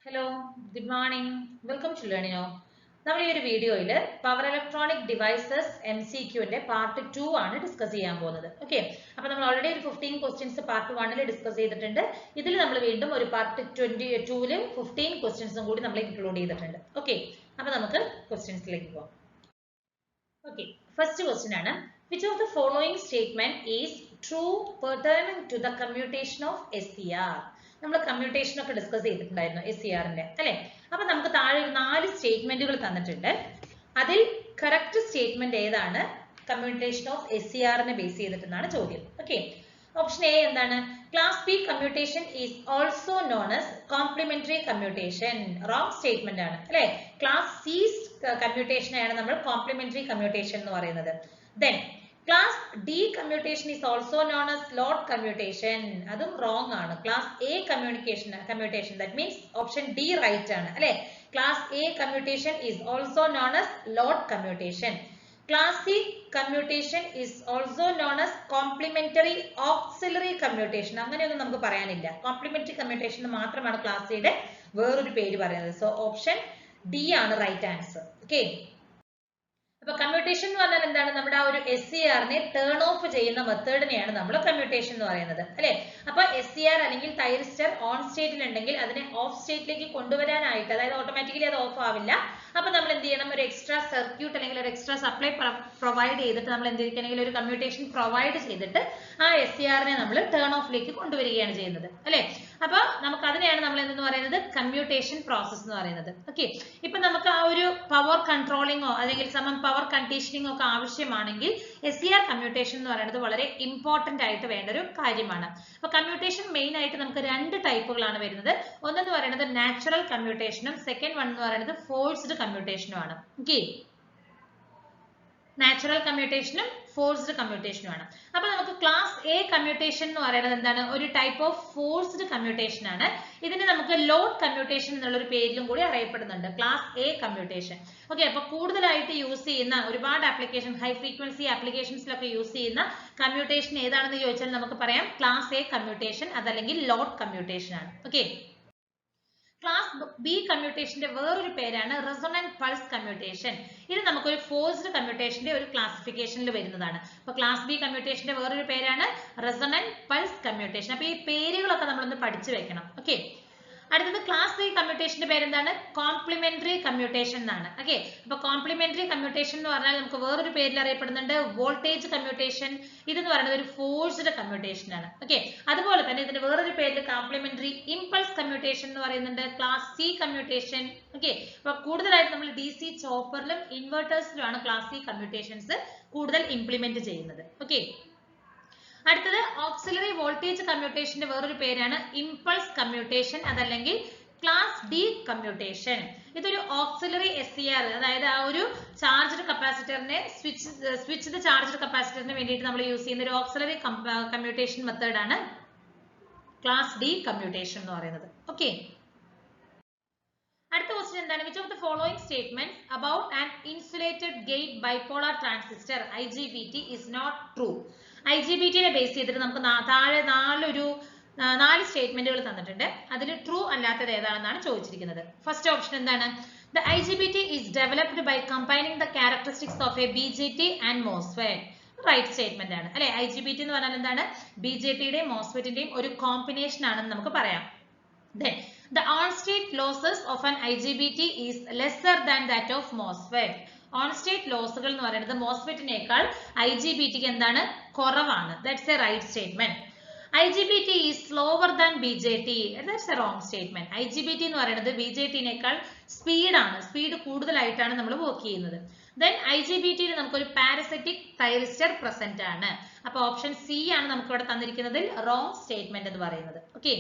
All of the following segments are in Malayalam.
Hello, good morning. Welcome to Learnino. നമ്മൾ ഈ ഒരു വീഡിയോയിൽ പവർ ഇലക്ട്രോണിക് ഡിവൈസസ് MCQന്റെ പാർട്ട് 2 ആണ് ഡിസ്കസ് ചെയ്യാൻ പോകുന്നത്. ഓക്കെ, അപ്പോൾ നമ്മൾ ഓൾറെഡി ഒരു 15 ക്വസ്റ്റ്യൻസ് പാർട്ട് 1ൽ ഡിസ്കസ് ചെയ്തിട്ടുണ്ട്. ഇതിൽ നമ്മൾ വീണ്ടും ഒരു പാർട്ട് 22ൽ 15 ക്വസ്റ്റ്യൻസും കൂടി നമ്മൾ ഇൻക്ലൂഡ് ചെയ്തിട്ടുണ്ട്. ഓക്കെ, അപ്പോൾ നമുക്ക് ക്വസ്റ്റ്യൻസിലേക്ക് പോകാം. ഓക്കെ, ഫസ്റ്റ് ക്വസ്റ്റ്യൻ ആണ്, which of the following statement is true pertaining to the commutation of SCR? നമ്മൾ കമ്മ്യൂട്ടേഷൻ ഒക്കെ ഡിസ്കസ് ചെയ്തിട്ടുണ്ടായിരുന്നു SCRന്റെ അല്ലെ. അപ്പൊ നമുക്ക് താഴെ 4 സ്റ്റേറ്റ്മെന്റുകൾ തന്നിട്ടുണ്ട്. അതിൽ കറക്റ്റ് സ്റ്റേറ്റ്മെന്റ് ഏതാണ് കമ്മ്യൂട്ടേഷൻ ഓഫ് SCRനെ ബേസ് ചെയ്തിട്ടെന്നാണ് ചോദ്യം. ഓക്കെ, ഓപ്ഷൻ എ എന്താണ്? Class B commutation is also known as complementary commutation. Wrong statement ആണ് അല്ലെ. ക്ലാസ് സി കമ്മ്യൂട്ടേഷനെയാണ് നമ്മൾ കോംപ്ലിമെന്ററി കമ്മ്യൂട്ടേഷൻ എന്ന് പറയുന്നത്. Then Class D commutation is also known as load commutation. അതും wrong ആണ്. Class A commutation that means option D right ആണ് അല്ലെ. Class A commutation is also known as load commutation. Class C commutation is also known as complementary auxiliary commutation. അങ്ങനെയൊന്നും നമുക്ക് പറയാനില്ല. Complementary commutation മാത്രമാണ് Class C യുടെ വേറൊരു പേര് പറയുന്നത്. So option D ആണ് right answer. Okay. അപ്പൊ കമ്മ്യൂട്ടേഷൻ എന്ന് പറഞ്ഞാൽ എന്താണ്? നമ്മുടെ ആ ഒരു SCRനെ ടേൺ ഓഫ് ചെയ്യുന്ന മെത്തേഡിനെയാണ് നമ്മൾ കമ്മ്യൂട്ടേഷൻ എന്ന് പറയുന്നത് അല്ലെ. അപ്പൊ SCR അല്ലെങ്കിൽ തൈറിസ്റ്റർ ഓൺ സ്റ്റേറ്റിൽ ഉണ്ടെങ്കിൽ അതിനെ ഓഫ് സ്റ്റേറ്റിലേക്ക് കൊണ്ടുവരാനായിട്ട്, അതായത് ഓട്ടോമാറ്റിക്കലി അത് ഓഫ് ആവില്ല. അപ്പൊ നമ്മൾ എന്ത് ചെയ്യണം? ഒരു എക്സ്ട്രാ സർക്യൂട്ട് അല്ലെങ്കിൽ ഒരു എക്സ്ട്രാ സപ്ലൈ പ്രൊവൈഡ് ചെയ്തിട്ട് നമ്മൾ എന്ത് ചെയ്യണമെങ്കിൽ ഒരു കമ്മ്യൂട്ടേഷൻ പ്രൊവൈഡ് ചെയ്തിട്ട് ആ SCRനെ നമ്മൾ ടേൺ ഓഫിലേക്ക് കൊണ്ടുവരികയാണ് ചെയ്യുന്നത് അല്ലെ. അപ്പൊ നമുക്ക് അതിനെയാണ് നമ്മൾ എന്തെന്ന് പറയുന്നത്? കമ്മ്യൂട്ടേഷൻ പ്രോസസ് എന്ന് പറയുന്നത്. ഓക്കെ, ഇപ്പൊ നമുക്ക് ആ ഒരു പവർ കൺട്രോളിങ്ങോ അല്ലെങ്കിൽ സമം പവർ കണ്ടീഷനിങ്ങോ ഒക്കെ ആവശ്യമാണെങ്കിൽ SCR കമ്മ്യൂട്ടേഷൻ എന്ന് പറയുന്നത് വളരെ ഇമ്പോർട്ടന്റ് ആയിട്ട് വേണ്ട ഒരു കാര്യമാണ്. അപ്പൊ കമ്മ്യൂട്ടേഷൻ മെയിൻ ആയിട്ട് നമുക്ക് 2 ടൈപ്പുകളാണ് വരുന്നത്. ഒന്നെന്ന് പറയുന്നത് നാച്ചുറൽ കമ്മ്യൂട്ടേഷനും സെക്കൻഡ് വൺ എന്ന് പറയുന്നത് ഫോഴ്സ്ഡ് കമ്മ്യൂട്ടേഷനും ആണ്. ഓക്കെ, നാച്ചുറൽ കമ്മ്യൂട്ടേഷനും ഫോഴ്സ്ഡ് കമ്മ്യൂട്ടേഷനും ആണ്. അപ്പൊ നമുക്ക് ക്ലാസ് എ കമ്മ്യൂട്ടേഷൻ എന്ന് പറയുന്നത് എന്താണ്? ഒരു ടൈപ്പ് ഓഫ് ഫോഴ്സ്ഡ് കമ്മ്യൂട്ടേഷൻ ആണ്. ഇതിനെ നമുക്ക് ലോഡ് കമ്മ്യൂട്ടേഷൻ എന്നുള്ള ഒരു പേരിലും കൂടി അറിയപ്പെടുന്നുണ്ട്, ക്ലാസ് എ കമ്മ്യൂട്ടേഷൻ. ഓക്കെ, അപ്പൊ കൂടുതലായിട്ട് യൂസ് ചെയ്യുന്ന ഒരുപാട് ആപ്ലിക്കേഷൻ, ഹൈ ഫ്രീക്വൻസി ആപ്ലിക്കേഷൻസിലൊക്കെ യൂസ് ചെയ്യുന്ന കമ്മ്യൂട്ടേഷൻ ഏതാണെന്ന് ചോദിച്ചാൽ നമുക്ക് പറയാം ക്ലാസ് എ കമ്മ്യൂട്ടേഷൻ, അതല്ലെങ്കിൽ ലോഡ് കമ്മ്യൂട്ടേഷൻ ആണ്. ഓക്കെ, ക്ലാസ് ബി കമ്മ്യൂട്ടേഷന്റെ വേറൊരു പേരാണ് റെസൊണന്റ് പൾസ് കമ്മ്യൂട്ടേഷൻ. ഇത് നമുക്കൊരു ഫോഴ്സ്ഡ് കമ്മ്യൂട്ടേഷന്റെ ഒരു ക്ലാസിഫിക്കേഷനിൽ വരുന്നതാണ്. അപ്പൊ ക്ലാസ് ബി കമ്മ്യൂട്ടേഷന്റെ വേറൊരു പേരാണ് റെസൊണന്റ് പൾസ് കമ്മ്യൂട്ടേഷൻ. അപ്പൊ ഈ പേരുകളൊക്കെ നമ്മളൊന്ന് പഠിച്ചു വെക്കണം. ഓക്കെ, അടുത്തത് ക്ലാസ് സി കമ്മ്യൂട്ടേഷന്റെ പേരെന്താണ്? കോംപ്ലിമെന്ററി കമ്മ്യൂട്ടേഷൻ എന്നാണ്. ഓക്കെ, അപ്പൊ കോംപ്ലിമെന്ററി കമ്മ്യൂട്ടേഷൻ എന്ന് പറഞ്ഞാൽ നമുക്ക് വേറൊരു പേരിൽ അറിയപ്പെടുന്നുണ്ട് വോൾട്ടേജ് കമ്മ്യൂട്ടേഷൻ. ഇതെന്ന് പറയുന്നത് ഒരു ഫോഴ്സ്ഡ് കമ്മ്യൂട്ടേഷൻ ആണ്. ഓക്കെ, അതുപോലെ തന്നെ ഇതിന്റെ വേറൊരു പേരിൽ കോംപ്ലിമെന്ററി ഇമ്പൾസ് കമ്മ്യൂട്ടേഷൻ എന്ന് പറയുന്നുണ്ട്, ക്ലാസ് സി കമ്മ്യൂട്ടേഷൻ. ഓക്കെ, അപ്പൊ കൂടുതലായിട്ട് നമ്മൾ DC ചോപ്പറിലും ഇൻവെർട്ടേഴ്സിലുമാണ് ക്ലാസ് സി കമ്മ്യൂട്ടേഷൻസ് കൂടുതൽ ഇംപ്ലിമെന്റ് ചെയ്യുന്നത്. ഓക്കെ, അടുത്തത് ഓക്സിലറി വോൾട്ടേജ് കമ്മ്യൂട്ടേഷന്റെ വേറൊരു പേരാണ് ഇമ്പൾസ് കമ്മ്യൂട്ടേഷൻ, അതല്ലെങ്കിൽ ക്ലാസ് ഡി കമ്മ്യൂട്ടേഷൻ. ഇതൊരു ഓക്സിലറി SCR, അതായത് ആ ഒരു ചാർജ്ഡ് കപ്പാസിറ്ററിനെ സ്വിച്ച്ഡ് ചാർജ്ഡ് കപ്പാസിറ്ററിന് വേണ്ടിയിട്ട് നമ്മൾ യൂസ് ചെയ്യുന്ന ഒരു ഓക്സിലറി കമ്മ്യൂട്ടേഷൻ മെത്തേഡ് ആണ് ക്ലാസ് ഡി കമ്മ്യൂട്ടേഷൻ എന്ന് പറയുന്നത്. ഓക്കെ, അടുത്ത ക്വസ്റ്റ്യൻ എന്താണ്? which of the following statements about an insulated gate bipolar transistor IGBT is not true? IGBT-നെ ബേസ് ചെയ്തിട്ട് നമുക്ക് താഴെ 4 സ്റ്റേറ്റ്മെന്റുകൾ തന്നിട്ടുണ്ട്. അതിൽ ട്രൂ അല്ലാത്തത് ഏതാണെന്നാണ് ചോദിച്ചിരിക്കുന്നത്. ഫസ്റ്റ് ഓപ്ഷൻ എന്താണ്? The IGBT is developed by combining the characteristics of a BJT and MOSFET. Right statement ആണ് അല്ലെ. IGBT എന്ന് പറഞ്ഞാൽ എന്താണ്? BJT-യുടെയും MOSFET-ന്റെയും ഒരു കോമ്പിനേഷൻ ആണെന്ന് നമുക്ക് പറയാം. Then the on-state losses of an IGBT is lesser than that of MOSFET. On-state ലോസുകൾ എന്ന് പറയുന്നത് MOSFET-നേക്കാൾ IGBT-ക്ക് എന്താണ്? കുറവാണ്. That's a right statement. IGBT is slower than BJT. That's a wrong statement. IGBT എന്ന് പറയുന്നത് BJT-നേക്കാൾ സ്പീഡ് കൂടുതലായിട്ടാണ് നമ്മൾ വർക്ക് ചെയ്യുന്നത്. Then IGBT-യിൽ നമുക്കൊരു പാരസിറ്റിക് തൈറിസ്റ്റർ പ്രസന്റ് ആണ്. അപ്പൊ ഓപ്ഷൻ സി ആണ് നമുക്ക് ഇവിടെ തന്നിരിക്കുന്നതിൽ റോങ് സ്റ്റേറ്റ്മെന്റ് എന്ന് പറയുന്നത്. ഓക്കെ,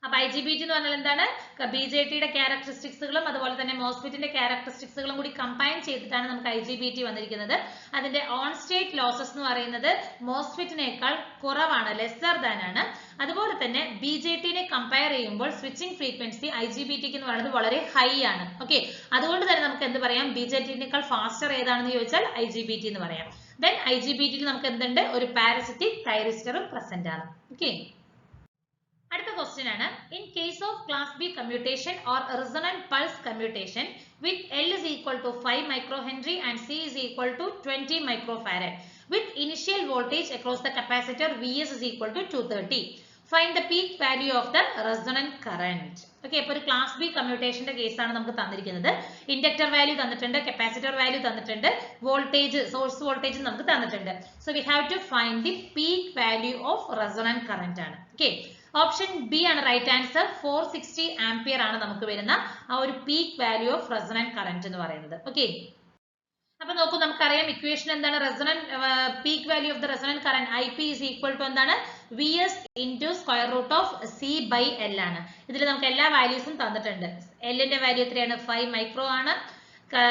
അപ്പൊ IGBT എന്ന് പറഞ്ഞാൽ എന്താണ്? BJT-യുടെ ക്യാരക്ടറിസ്റ്റിക്സുകളും അതുപോലെ തന്നെ MOSFET-ന്റെ ക്യാരക്ടറിസ്റ്റിക്സുകളും കൂടി കമ്പൈൻ ചെയ്തിട്ടാണ് നമുക്ക് IGBT വന്നിരിക്കുന്നത്. അതിന്റെ ഓൺ സ്റ്റേറ്റ് ലോസസ് എന്ന് പറയുന്നത് MOSFET-നേക്കാൾ കുറവാണ്, ലെസ്സർ ദാൻ ആണ്. അതുപോലെ തന്നെ BJT-നെ കമ്പയർ ചെയ്യുമ്പോൾ സ്വിച്ചിങ് ഫ്രീക്വൻസി IGBT-ക്ക് എന്ന് പറയുന്നത് വളരെ ഹൈ ആണ്. ഓക്കെ, അതുകൊണ്ട് തന്നെ നമുക്ക് എന്ത് പറയാം? BJT-നേക്കാൾ ഫാസ്റ്റർ ഏതാണെന്ന് ചോദിച്ചാൽ IGBT എന്ന് പറയാം. ദെൻ IGBT-യിൽ നമുക്ക് എന്തുണ്ട്? ഒരു പാരസിറ്റിക് തൈറിസ്റ്ററും പ്രസന്റ് ആണ്. ഓക്കെ, അടുത്ത ക്വസ്റ്റ്യൻ ആണ്, in case of class B commutation or resonant pulse commutation with L is equal to 5 microhenry and C is equal to 20 microfarad with initial voltage across the capacitor Vs is equal to 230. Find the peak value of the resonant current. Okay, അപ്പോൾ ഒരു ക്ലാസ് ബി കമ്മ്യൂട്ടേഷന്റെ കേസാണ് നമുക്ക് തന്നിരിക്കുന്നത്. ഇൻഡക്ടർ വാല്യൂ തന്നിട്ടുണ്ട്, കപ്പാസിറ്റർ വാല്യൂ തന്നിട്ടുണ്ട്, വോൾട്ടേജ് സോഴ്സ് വോൾട്ടേജ് നമുക്ക് തന്നിട്ടുണ്ട്. So we have to find the peak value of resonant current ആണ്. ഓക്കെ, ഓപ്ഷൻ ബി ആണ് റൈറ്റ് ആൻസർ. 460 ആംപിയർ ആണ് നമുക്ക് വരുന്ന ആ ഒരു peak value of resonant current എന്ന് പറയുന്നത്. ഓക്കെ, അപ്പൊ നോക്കൂ, നമുക്കറിയാം ഇക്വേഷൻ എന്താണ്, resonant peak value of the resonant current IP is equal to എന്താണ്, VS into square root of C by L ആണ്. ഇതിൽ നമുക്ക് എല്ലാ വാല്യൂസും തന്നിട്ടുണ്ട്. L ന്റെ വാല്യൂ എത്രയാണ്, 5 മൈക്രോ ആണ്.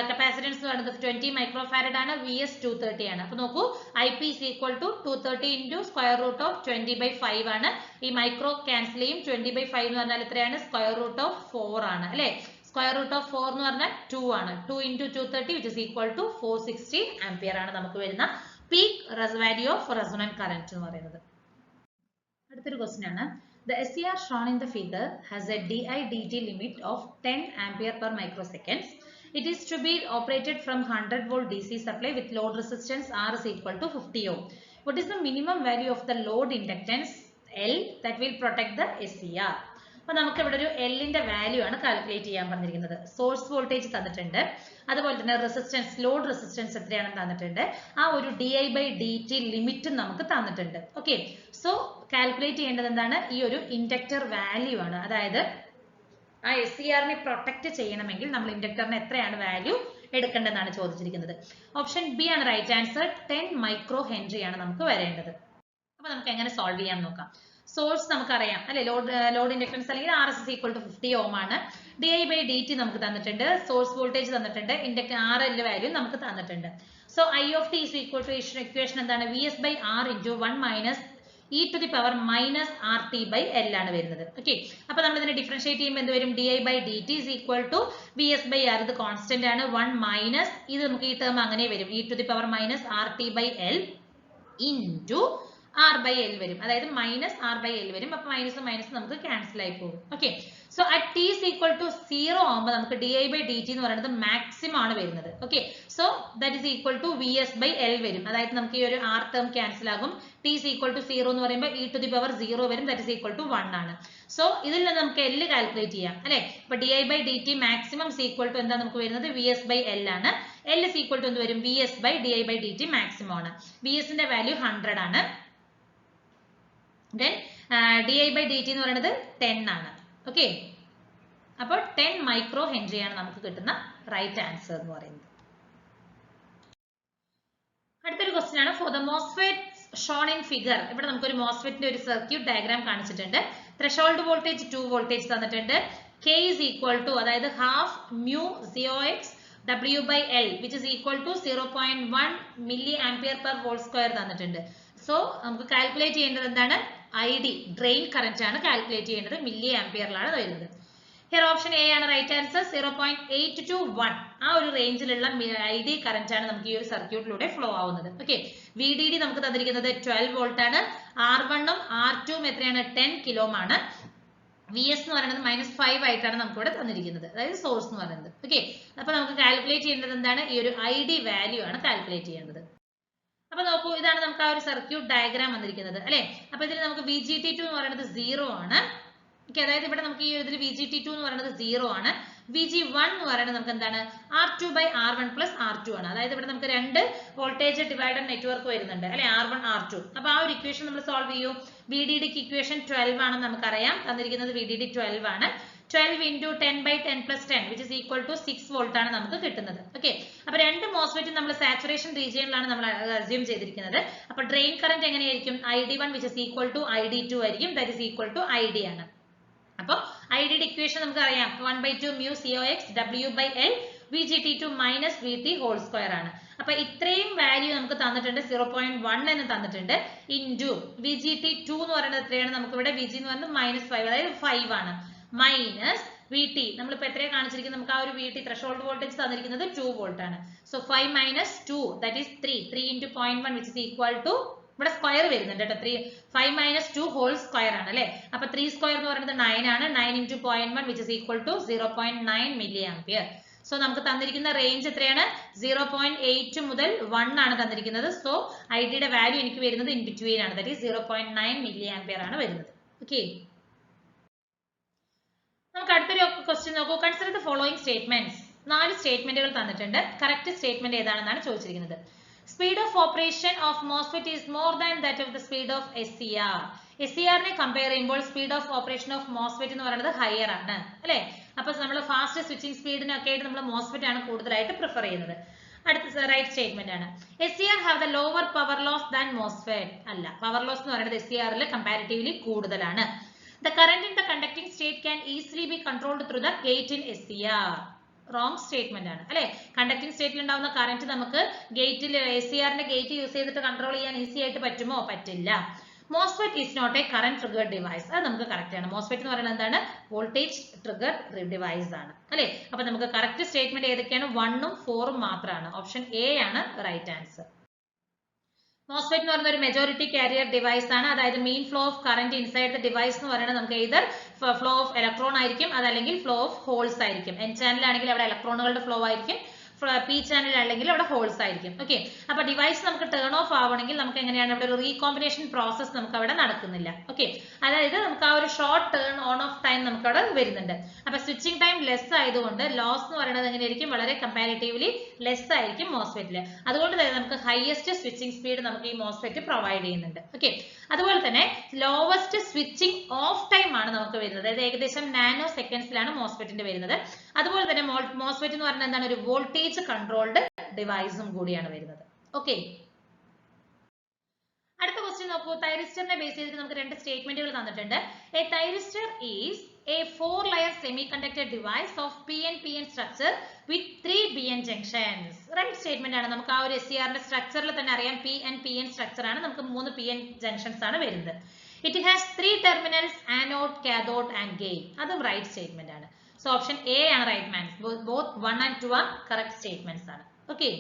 കപ്പാസിറ്റൻസ് എന്ന് പറയുന്നത് 20 മൈക്രോഫാരഡ് ആണ്. VS 230 ആണ്. അപ്പൊ നോക്കൂ, IP is equal to 230 into square root of 20 by 5 ആണ്. ഈ മൈക്രോ ക്യാൻസൽ ചെയ്യും. 20 by 5 എന്ന് പറഞ്ഞാൽ എത്രയാണ്, square root of 4 ആണ് അല്ലെ. Square root of 4 എന്ന് പറഞ്ഞാൽ 2 ആണ്. 2 into 230 which is equal to 460 ampere ആണ് നമുക്ക് വരുന്ന peak value of resonant current എന്ന് പറയുന്നത്. അടുത്തൊരു ക്വസ്റ്റ്യൻ ആണ്, the SCR shown in the figure has a DI/dt limit of 10 ampere per microseconds. It is to be operated from 100 volt DC supply with load resistance R is equal to 50 ohm. What is the minimum value of the load inductance L that will protect the SCR? അപ്പോൾ നമുക്ക് ഇവിടെ ഒരു L ന്റെ വാല്യൂ ആണ് കാൽക്കുലേറ്റ് ചെയ്യാൻ പറഞ്ഞിരിക്കുന്നത്. സോഴ്സ് വോൾട്ടേജ് തന്നിട്ടുണ്ട്, അതുപോലെ തന്നെ റെസിസ്റ്റൻസ്, ലോഡ് റെസിസ്റ്റൻസ് എത്രയാണെന്ന് തന്നിട്ടുണ്ട്, ആ ഒരു DI/dt ലിമിറ്റും നമുക്ക് തന്നിട്ടുണ്ട്. ഓക്കെ, സോ കാൽക്കുലേറ്റ് ചെയ്യേണ്ടത് എന്താണ്, ഈ ഒരു ഇൻഡക്ടർ വാല്യൂ ആണ്. അതായത് ആ SCRനെ പ്രൊട്ടക്ട് ചെയ്യണമെങ്കിൽ നമ്മൾ ഇൻഡക്ടറിന് എത്രയാണ് വാല്യൂ എടുക്കേണ്ടതെന്നാണ് ചോദിച്ചിരിക്കുന്നത്. ഓപ്ഷൻ ബി ആണ് റൈറ്റ് ആൻസർ. 10 മൈക്രോ ഹെൻറി ആണ് നമുക്ക് വരേണ്ടത്. അപ്പൊ നമുക്ക് എങ്ങനെ സോൾവ് ചെയ്യാൻ നോക്കാം. സോഴ്സ് നമുക്കറിയാം അല്ലെ, ലോഡ് ഇൻഡക്ടൻസ് അല്ലെങ്കിൽ RS is equal to 50 ohm ആണ്. DI/dt നമുക്ക് തന്നിട്ടുണ്ട്, സോഴ്സ് വോൾട്ടേജ് തന്നിട്ടുണ്ട്, ഇൻഡക്ടർ RL വാല്യൂ നമുക്ക് തന്നിട്ടുണ്ട്. So I of t is equal to equation എന്താണ്, VS by R into 1 minus e to the power minus RT by L ആണ് വരുന്നത്. ഓക്കെ, അപ്പൊ നമ്മൾ ഇതിനെ ഡിഫറൻഷിയേറ്റ് ചെയ്യുമ്പോൾ എന്ത് വരും, DI/dt is equal to VS by R, ഇത് കോൺസ്റ്റന്റ് ആണ്, 1 മൈനസ് ഇത് നമുക്ക് ഈ ടേം അങ്ങനെ വരും, e to the power minus RT by L into R by L വരും. അതായത് മൈനസ് R by L വരും. അപ്പൊ മൈനസ് മൈനസ് നമുക്ക് ക്യാൻസൽ ആയി പോകും. Okay, so at t is equal to 0 ആകുമ്പോൾ നമുക്ക് DI/dt എന്ന് പറയുന്നത് മാക്സിമം ആണ് വരുന്നത്. Okay, so that is equal to VS by L വരും. അതായത് നമുക്ക് ഈ ഒരു R ടേം ക്യാൻസൽ ആകും. t is equal to 0 എന്ന് പറയുമ്പോൾ e to the power 0 വരും. ദാറ്റ് is equal to 1 ആണ്. സോ ഇതിൽ നിന്ന് നമുക്ക് L കാൽക്കുലേറ്റ് ചെയ്യാം അല്ലെ. അപ്പൊ DI/dt maximum is equal to എന്താ നമുക്ക് വരുന്നത്, VS by L ആണ്. L is equal to എന്ത് വരും, VS by DI/dt മാക്സിമം ആണ്. VS ന്റെ വാല്യൂ 100 ആണ്. Then DI/dt എന്ന് പറയുന്നത് 10 ആണ്. ഓക്കെ, അപ്പോൾ 10 മൈക്രോ ഹെൻറി ആണ് നമുക്ക് കിട്ടുന്ന റൈറ്റ് ആൻസർ എന്ന് പറയുന്നത്. അടുത്തൊരു ക്വസ്റ്റ്യൻ ആണ്, for the MOSFET shown in figure. ഇവിടെ നമുക്ക് ഒരു MOSFETന്റെ ഒരു സർക്യൂട്ട് ഡയഗ്രാം കാണിച്ചിട്ടുണ്ട്. ത്രഷോൾഡ് വോൾട്ടേജ് 2 വോൾട്ടേജ് തന്നിട്ടുണ്ട്. K is equal to അതായത് half mu 0x W by L which is equal to 0.1 milli ampere per volt square തന്നിട്ടുണ്ട്. സോ നമുക്ക് കാൽക്കുലേറ്റ് ചെയ്യേണ്ടത് എന്താണ്, ID ഡ്രെയിൻ കറന്റ് ആണ് കാൽക്കുലേറ്റ് ചെയ്യേണ്ടത്. മില്ലി ആംപിയറിലാണ് വരുന്നത്. ഹിയർ ഓപ്ഷൻ എ ആണ് റൈറ്റ് ആൻസർ. 0.8 to 1 ആ ഒരു റേഞ്ചിലുള്ള ID കറന്റ് ആണ് നമുക്ക് ഈ ഒരു സർക്യൂട്ടിലൂടെ ഫ്ലോ ആവുന്നത്. ഓക്കെ, VDD നമുക്ക് തന്നിരിക്കുന്നത് 12 വോൾട്ട് ആണ്. R1 ഉം R2 ഉം എത്രയാണ്, 10 കിലോ ആണ്. VS എന്ന് പറയുന്നത് -5 ആയിട്ടാണ് നമുക്ക് ഇവിടെ തന്നിരിക്കുന്നത്, അതായത് സോഴ്സ് എന്ന് പറയുന്നത്. ഓക്കെ, അപ്പൊ നമുക്ക് കാൽക്കുലേറ്റ് ചെയ്യേണ്ടത് എന്താണ്, ഈ ഒരു ID വാല്യൂ ആണ് കാൽക്കുലേറ്റ് ചെയ്യേണ്ടത്. അപ്പൊ നോക്കൂ, ഇതാണ് നമുക്ക് ആ ഒരു സർക്യൂട്ട് ഡയഗ്രാം വന്നിരിക്കുന്നത് അല്ലെ. അപ്പൊ ഇതിൽ നമുക്ക് VGT2 എന്ന് പറയുന്നത് 0 ആണ്. ഓക്കെ, അതായത് ഇവിടെ നമുക്ക് ഈ ഇതിൽ VGT2 എന്ന് പറയുന്നത് 0 ആണ്. VG1 എന്ന് പറയുന്നത് നമുക്ക് എന്താണ്, R2 by R1 plus R2 ആണ്. അതായത് ഇവിടെ നമുക്ക് രണ്ട് വോൾട്ടേജ് ഡിവൈഡർ നെറ്റ്വർക്ക് വരുന്നുണ്ട് അല്ലെ, R1 R2. അപ്പൊ ആ ഒരു ഇക്വേഷൻ നമ്മൾ സോൾവ് ചെയ്യൂ. VDDക്ക് ഇക്വേഷൻ 12 ആണെന്ന് നമുക്കറിയാം, തന്നിരിക്കുന്നത് VDD 12 ആണ്. 12 into 10 by 10 plus 10 which is equal to 6 volt ആണ് നമുക്ക് കിട്ടുന്നത്. ഓക്കെ, അപ്പൊ രണ്ട് മോസ്ഫെറ്റും നമ്മൾ സാച്ചുറേഷൻ റീജിയനിലാണ് നമ്മൾ അസ്യൂം ചെയ്തിരിക്കുന്നത്. അപ്പൊ ഡ്രെയിൻ കറന്റ് എങ്ങനെയായിരിക്കും, ID1 which is equal to ID2 ആയിരിക്കും, that is equal to ID ആണ്. അപ്പൊ IDയുടെ ഇക്വേഷൻ നമുക്ക് അറിയാം, 1/2 mu COX W by L VGT2 minus VT whole square ആണ്. അപ്പൊ ഇത്രയും വാല്യൂ നമുക്ക് തന്നിട്ടുണ്ട്, 0.1 എന്ന് തന്നിട്ടുണ്ട്, ഇൻറ്റു VGT2 എന്ന് പറയുന്നത് എത്രയാണ്, നമുക്ക് ഇവിടെ VG എന്ന് പറയുന്നത് -5 അതായത് 5 ആണ്, മൈനസ് VT നമ്മളിപ്പോ എത്രയാണ് കാണിച്ചിരിക്കുന്നത്, നമുക്ക് ആ ഒരു VT ത്രഷോൾഡ് വോൾട്ടേജ് തന്നിരിക്കുന്നത് 2 വോൾട്ട് ആണ്. So 5 minus 2 that is 3 into 0.1 which is equal to ഇവിടെ സ്ക്വയർ വരുന്നുണ്ട് കേട്ടോ. 5 minus 2 whole square ആണ് അല്ലേ. അപ്പൊ 3 square എന്ന് പറയുന്നത് 9 ആണ്. 9 into 0.1 which is equal to 0.9 milliampere. So നമുക്ക് തന്നിരിക്കുന്ന റേഞ്ച് എത്രയാണ്? 0.8 മുതൽ 1 ആണ് തന്നിരിക്കുന്നത്. സോ ഐഡിയുടെ വാല്യൂ എനിക്ക് വരുന്നത് ഇൻ ബിറ്റ്വീൻ ആണ്. ദാറ്റ് ഈസ് 0.9 milliampere ആണ് വരുന്നത്. ഓക്കെ, നമുക്ക് അടുത്തൊരു ക്വസ്റ്റ്യൻ നോക്കൂ. Consider the following statements. 4 സ്റ്റേറ്റ്മെന്റുകൾ തന്നിട്ടുണ്ട്. കറക്റ്റ് സ്റ്റേറ്റ്മെന്റ് ഏതാണെന്നാണ് ചോദിച്ചിരിക്കുന്നത്. Speed of operation of MOSFET is more than that of the speed of SCR. SCR-നെ കമ്പയർ ചെയ്യുമ്പോൾ speed of operation of MOSFET എന്ന് പറയുന്നത് ഹയർ ആണ് അല്ലെ. അപ്പൊ നമ്മൾ ഫാസ്റ്റ് സ്വിച്ചിങ് സ്പീഡിനൊക്കെ ആയിട്ട് നമ്മൾ മോസ്ഫെറ്റ് ആണ് കൂടുതലായിട്ട് പ്രിഫർ ചെയ്യുന്നത്. അടുത്ത റൈറ്റ് സ്റ്റേറ്റ്മെന്റ് ആണ്. SCR have the lower power loss than MOSFET. അല്ല, പവർ ലോസ് എന്ന് പറയുന്നത് SCR-ൽ കമ്പാരിറ്റീവ്ലി കൂടുതലാണ്. The current in the conducting state can easily be controlled through the gate in SCR. Wrong statement ആണ് അല്ലെ. കണ്ടക്ടിങ് സ്റ്റേറ്റിൽ ഉണ്ടാവുന്ന കറന്റ് നമുക്ക് ഗേറ്റിൽ SCR-ന്റെ ഗേറ്റ് യൂസ് ചെയ്തിട്ട് കൺട്രോൾ ചെയ്യാൻ ഈസി ആയിട്ട് പറ്റുമോ? പറ്റില്ല. MOSFET is not a current trigger device. അത് നമുക്ക് കറക്റ്റ് ആണ്. മോസ്ഫെറ്റ് എന്ന് പറയുന്നത് എന്താണ്? വോൾട്ടേജ് ട്രിഗർ ഡിവൈസ് ആണ് അല്ലെ. അപ്പൊ നമുക്ക് കറക്റ്റ് സ്റ്റേറ്റ്മെന്റ് ഏതൊക്കെയാണ്? 1 ഉം 4 ഉം മാത്രമാണ്. ഓപ്ഷൻ എ ആണ് റൈറ്റ് ആൻസർ. മോസ്ഫെറ്റ് എന്ന് പറയുന്ന ഒരു മെജോറിറ്റി കാരിയർ ഡിവൈസ് ആണ്. അതായത് main flow of current inside the device എന്ന് പറയുന്നത് നമുക്ക് either ഫ്ലോ ഓഫ് ഇലക്ട്രോൺ ആയിരിക്കും, അതല്ലെങ്കിൽ ഫ്ലോ ഓഫ് ഹോൾസ് ആയിരിക്കും. N ചാനൽ ആണെങ്കിൽ അവിടെ ഇലക്ട്രോണുകളുടെ ഫ്ലോ ആയിരിക്കും, P ചാനൽ അല്ലെങ്കിൽ അവിടെ ഹോൾസ് ആയിരിക്കും. ഓക്കെ, അപ്പൊ ഡിവൈസ് നമുക്ക് ടേൺ ഓഫ് ആവണമെങ്കിൽ നമുക്ക് എങ്ങനെയാണ്? ഇവിടെ ഒരു റീകോമ്പിനേഷൻ പ്രോസസ് നമുക്ക് അവിടെ നടക്കുന്നില്ല. ഓക്കെ, അതായത് നമുക്ക് ആ ഒരു short turn on of time നമുക്ക് അവിടെ വരുന്നുണ്ട്. അപ്പൊ സ്വിച്ചിങ് ടൈം ലെസ് ആയതുകൊണ്ട് ലോസ് എന്ന് പറയുന്നത് എങ്ങനെയായിരിക്കും? വളരെ കമ്പാരിറ്റീവ്ലി ലെസ് ആയിരിക്കും മോസ്ഫെറ്റിൽ. അതുകൊണ്ട് തന്നെ നമുക്ക് ഹയസ്റ്റ് സ്വിച്ചിങ് സ്പീഡ് നമുക്ക് ഈ മോസ്ഫെറ്റ് പ്രൊവൈഡ് ചെയ്യുന്നുണ്ട്. ഓക്കെ, അതുപോലെ തന്നെ ലോവസ്റ്റ് സ്വിച്ചിങ് ഓഫ് ടൈം ആണ് നമുക്ക് വരുന്നത്. അതായത് ഏകദേശം നാനോ സെക്കൻഡ്സിലാണ് മോസ്ഫെറ്റിന്റെ വരുന്നത്. അതുപോലെ തന്നെ മോസ്ഫെറ്റ് എന്ന് പറയുന്നത് എന്താണ്? ഒരു വോൾട്ടേജ് കൺട്രോൾഡ് ഡിവൈസും കൂടിയാണ് വരുന്നത്. ഓക്കെ, അടുത്ത ക്വസ്റ്റ്യൻ നോക്കൂ. തൈറിസ്റ്ററിനെ ബേസ് ചെയ്തിട്ട് നമുക്ക് 2 സ്റ്റേറ്റ്മെന്റുകൾ തന്നിട്ടുണ്ട്. A thyristor is a 4-layer semiconductor device of PN-PN structure with 3 BN junctions. Right statement ആണ്. നമുക്ക് ആ ഒരു SCR-ന്റെ സ്ട്രക്ചറിൽ തന്നെ അറിയാം PN-PN സ്ട്രക്ചർ ആണ്. നമുക്ക് 3 PN junctions ആണ് വരുന്നത്. It has 3 terminals, anode, cathode and gate. അതും റൈറ്റ് സ്റ്റേറ്റ്മെന്റ് ആണ്. സോ ഓപ്ഷൻ എ ആണ് റൈറ്റ് ആൻസർ. ബോത്ത് 1 and 2 are correct statements ആണ്. ഓക്കെ,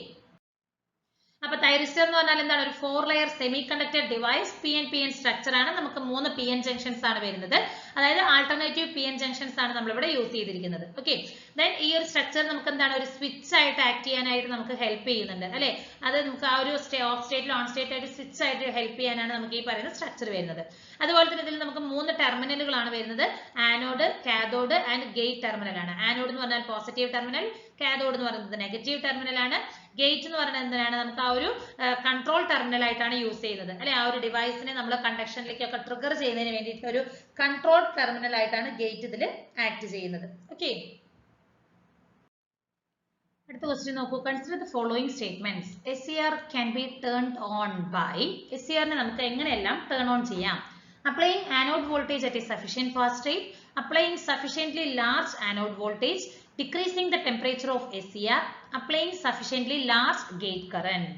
അപ്പൊ തൈറിസ്റ്റർ എന്ന് പറഞ്ഞാൽ എന്താണ്? ഒരു 4-layer semiconductor device. PN-PN structure ആണ്. നമുക്ക് 3 PN junctions ആണ് വരുന്നത്. അതായത് ആൾട്ടർനേറ്റീവ് PN junctions ആണ് നമ്മൾ ഇവിടെ യൂസ് ചെയ്തിരിക്കുന്നത്. ഓക്കെ, ദെൻ ഈ ഒരു സ്ട്രക്ചർ നമുക്ക് എന്താണ്? ഒരു സ്വിച്ച് ആയിട്ട് ആക്ട് ചെയ്യാനായിട്ട് നമുക്ക് ഹെൽപ്പ് ചെയ്യുന്നുണ്ട് അല്ലെ. അത് നമുക്ക് ആ ഒരു ഓഫ് സ്റ്റേറ്റിൽ ഓൺ സ്റ്റേറ്റ് ആയിട്ട് സ്വിച്ച് ആയിട്ട് ഹെൽപ്പ് ചെയ്യാനാണ് നമുക്ക് ഈ പറയുന്ന സ്ട്രക്ചർ വരുന്നത്. അതുപോലെ തന്നെ ഇതിൽ നമുക്ക് 3 ടെർമിനലുകളാണ് വരുന്നത്. Anode, cathode and gate terminal ആണ്. ആനോഡ് എന്ന് പറഞ്ഞാൽ പോസിറ്റീവ് ടെർമിനൽ, കാഥോഡ് എന്ന് പറയുന്നത് നെഗറ്റീവ് ടെർമിനൽ ആണ്. ഗേറ്റ് എന്ന് പറയുന്നത് എന്തിനാണ്? നമുക്ക് ആ ഒരു കൺട്രോൾ ടെർമിനൽ ആയിട്ടാണ് യൂസ് ചെയ്യുന്നത് അല്ലെ. ആ ഒരു ഡിവൈസിനെ നമ്മൾ കണ്ടക്ഷനിലേക്കൊക്കെ ട്രിഗർ ചെയ്യുന്നതിന് വേണ്ടിയിട്ട് ഒരു കൺട്രോൾ ടെർമിനൽ ആയിട്ടാണ് ഗേറ്റ് ഇതിൽ ആക്ട് ചെയ്യുന്നത്. ഓക്കെ, അടുത്ത ക്വസ്റ്റ്യൻ നോക്കൂ. Consider the following statements. SCR can be turned on by. SCR-നെ നമുക്ക് എങ്ങനെയെല്ലാം ടേൺ ഓൺ ചെയ്യാം? Applying anode voltage at a sufficient fast rate, applying sufficiently large anode voltage, decreasing the temperature of SCR, applying sufficiently large gate current.